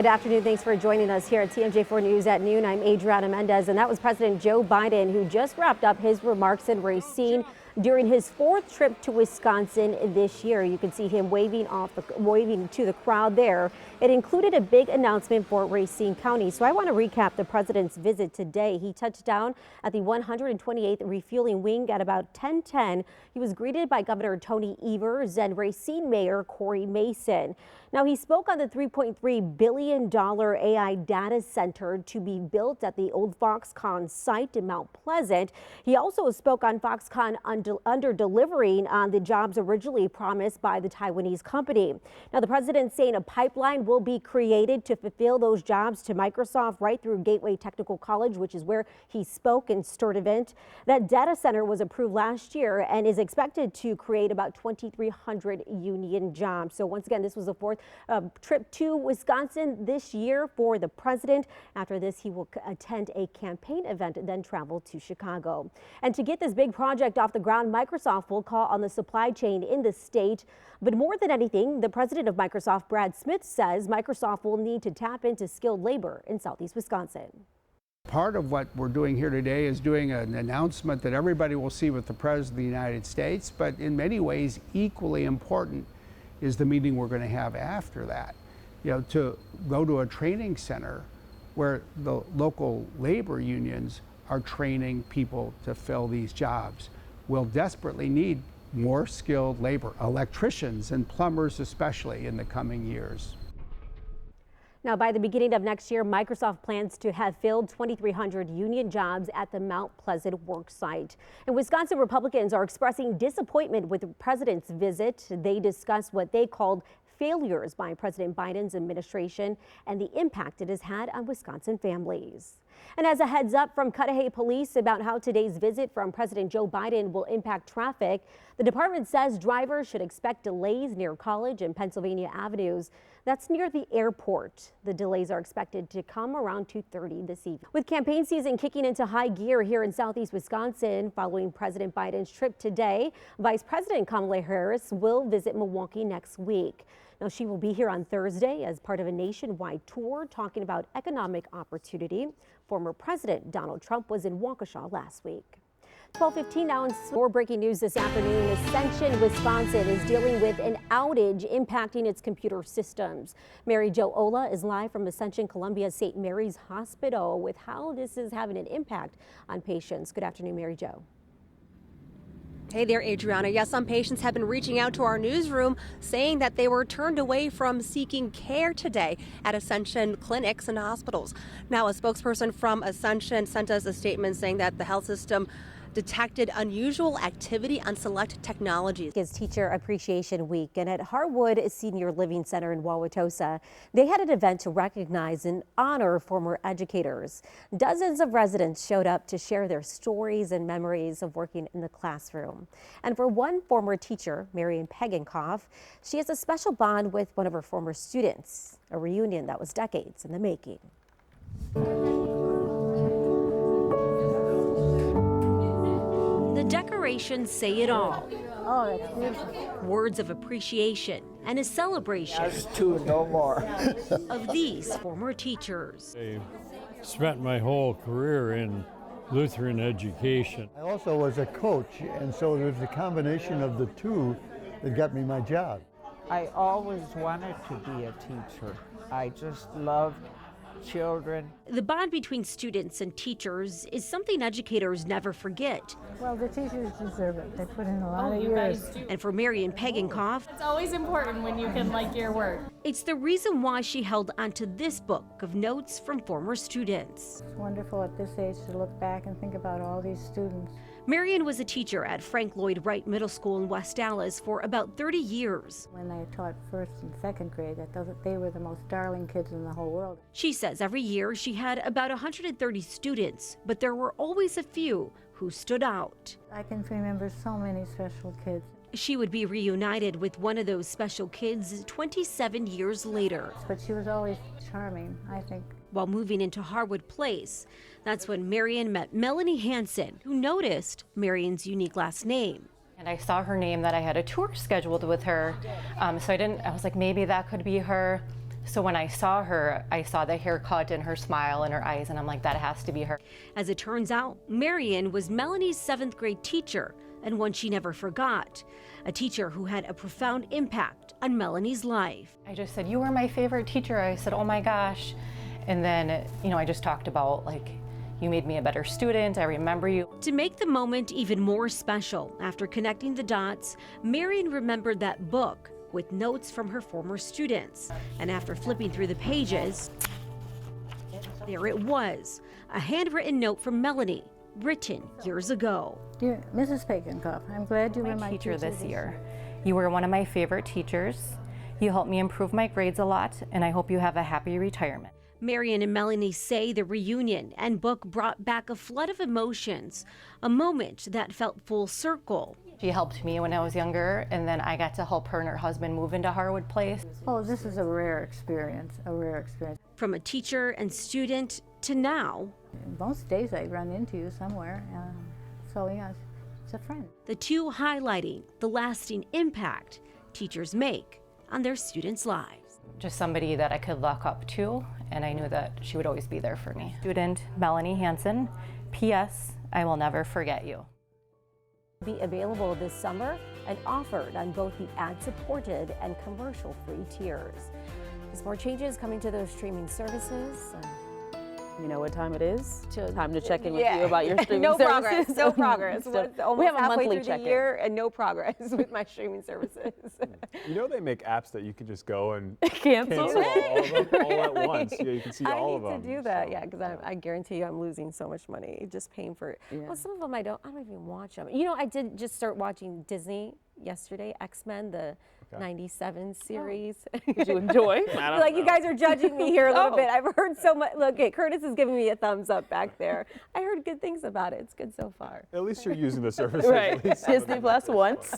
Good afternoon. Thanks for joining us here at TMJ4 News at noon. I'm Adriana Mendez, and that was President Joe Biden, who just wrapped up his remarks in Racine during his fourth trip to Wisconsin this year. You can see him waving to the crowd there. It included a big announcement for Racine County. So I want to recap the president's visit today. He touched down at the 128th Refueling Wing at about 10:10. He was greeted by Governor Tony Evers and Racine Mayor Corey Mason. Now, he spoke on the $3.3 billion AI data center to be built at the old Foxconn site in Mount Pleasant. He also spoke on Foxconn under delivering on the jobs originally promised by the Taiwanese company. Now, the president's saying a pipeline will be created to fulfill those jobs to Microsoft right through Gateway Technical College, which is where he spoke in Sturtevant. That data center was approved last year and is expected to create about 2,300 union jobs. So once again, this was the fourth trip to Wisconsin this year for the president. After this, he will attend a campaign event and then travel to Chicago. And to get this big project off the ground, Microsoft will call on the supply chain in the state. But more than anything, the president of Microsoft, Brad Smith, says Microsoft will need to tap into skilled labor in Southeast Wisconsin. Part of what we're doing here today is doing an announcement that everybody will see with the President of the United States, but in many ways equally important is the meeting we're going to have after that. To go to a training center where the local labor unions are training people to fill these jobs. We'll desperately need more skilled labor, electricians and plumbers especially, in the coming years. Now, by the beginning of next year, Microsoft plans to have filled 2,300 union jobs at the Mount Pleasant work site. And Wisconsin Republicans are expressing disappointment with the president's visit. They discussed what they called failures by President Biden's administration and the impact it has had on Wisconsin families. And as a heads up from Cudahy Police about how today's visit from President Joe Biden will impact traffic, the department says drivers should expect delays near College and Pennsylvania Avenues. That's near the airport. The delays are expected to come around 2:30 this evening. With campaign season kicking into high gear here in Southeast Wisconsin following President Biden's trip today, Vice President Kamala Harris will visit Milwaukee next week. Now, she will be here on Thursday as part of a nationwide tour talking about economic opportunity. Former President Donald Trump was in Waukesha last week. 12:15 now, and more breaking news this afternoon. Ascension, Wisconsin is dealing with an outage impacting its computer systems. Mary Jo Ola is live from Ascension Columbia St. Mary's Hospital with how this is having an impact on patients. Good afternoon, Mary Jo. Hey there, Adriana. Yes, some patients have been reaching out to our newsroom saying that they were turned away from seeking care today at Ascension clinics and hospitals. Now, a spokesperson from Ascension sent us a statement saying that the health system detected unusual activity on select technologies. It's Teacher Appreciation Week, and at Harwood Senior Living Center in Wauwatosa, they had an event to recognize and honor former educators. Dozens of residents showed up to share their stories and memories of working in the classroom. And for one former teacher, Marian Pegenkoff, she has a special bond with one of her former students, a reunion that was decades in the making. The decorations say it all. Oh, that's beautiful. Words of appreciation and a celebration. That's two, no more. Of these former teachers. I spent my whole career in Lutheran education. I also was a coach, and so it was the combination of the two that got me my job. I always wanted to be a teacher. I just loved children. The bond between students and teachers is something educators never forget. Well, the teachers deserve it. They put in a lot of years. And for Marian Pegenkoff, it's always important when you can like your work. It's the reason why she held onto this book of notes from former students. It's wonderful at this age to look back and think about all these students. Marian was a teacher at Frank Lloyd Wright Middle School in West Dallas for about 30 years. When I taught first and second grade, I thought they were the most darling kids in the whole world. She says every year she had about 130 students, but there were always a few who stood out. I can remember so many special kids. She would be reunited with one of those special kids 27 years later. But she was always charming, I think. While moving into Harwood Place, that's when Marian met Melanie Hansen, who noticed Marian's unique last name. And I saw her name that I had a tour scheduled with her, so I was like, maybe that could be her. So when I saw her, I saw the haircut and her smile and her eyes, and I'm like, that has to be her. As it turns out, Marion was Melanie's 7th grade teacher, and one she never forgot. A teacher who had a profound impact on Melanie's life. I just said, you were my favorite teacher. I said, oh my gosh. And then, I just talked about, like, you made me a better student. I remember you. To make the moment even more special, after connecting the dots, Marion remembered that book with notes from her former students. And after flipping through the pages, there it was, a handwritten note from Melanie, written years ago. Dear Mrs. Pakenkopf, I'm glad you were my teacher this year. You were one of my favorite teachers. You helped me improve my grades a lot, and I hope you have a happy retirement. Marion and Melanie say the reunion and book brought back a flood of emotions, a moment that felt full circle. She helped me when I was younger, and then I got to help her and her husband move into Harwood Place. Oh, this is a rare experience, a rare experience. From a teacher and student to now, Most days I run into you somewhere, so yeah, it's a friend. the two highlighting the lasting impact teachers make on their students' lives. Just somebody that I could look up to, and I knew that she would always be there for me. Student Melanie Hansen, P.S. I will never forget you. Be available this summer and offered on both the ad-supported and commercial-free tiers. There's more changes coming to those streaming services. You know what time it is? Time to check in with Yeah. you about your streaming No services. progress, no progress. So It's almost we have a halfway monthly through the check-in. year and no progress with my streaming services. You know they make apps that you can just go and Cancel all of them all at once. Yeah, you can see all of them. I need to do that, yeah, because I guarantee you I'm losing so much money just paying for it. Yeah. Well, some of them I don't even watch them. You know, I did just start watching Disney yesterday, X-Men, the 97 series. Did you enjoy? Like you guys are judging me here a little bit. I've heard so much. Look, Curtis is giving me a thumbs up back there. I heard good things about it. It's good so far. At least you're using the service. Right. Disney Plus once.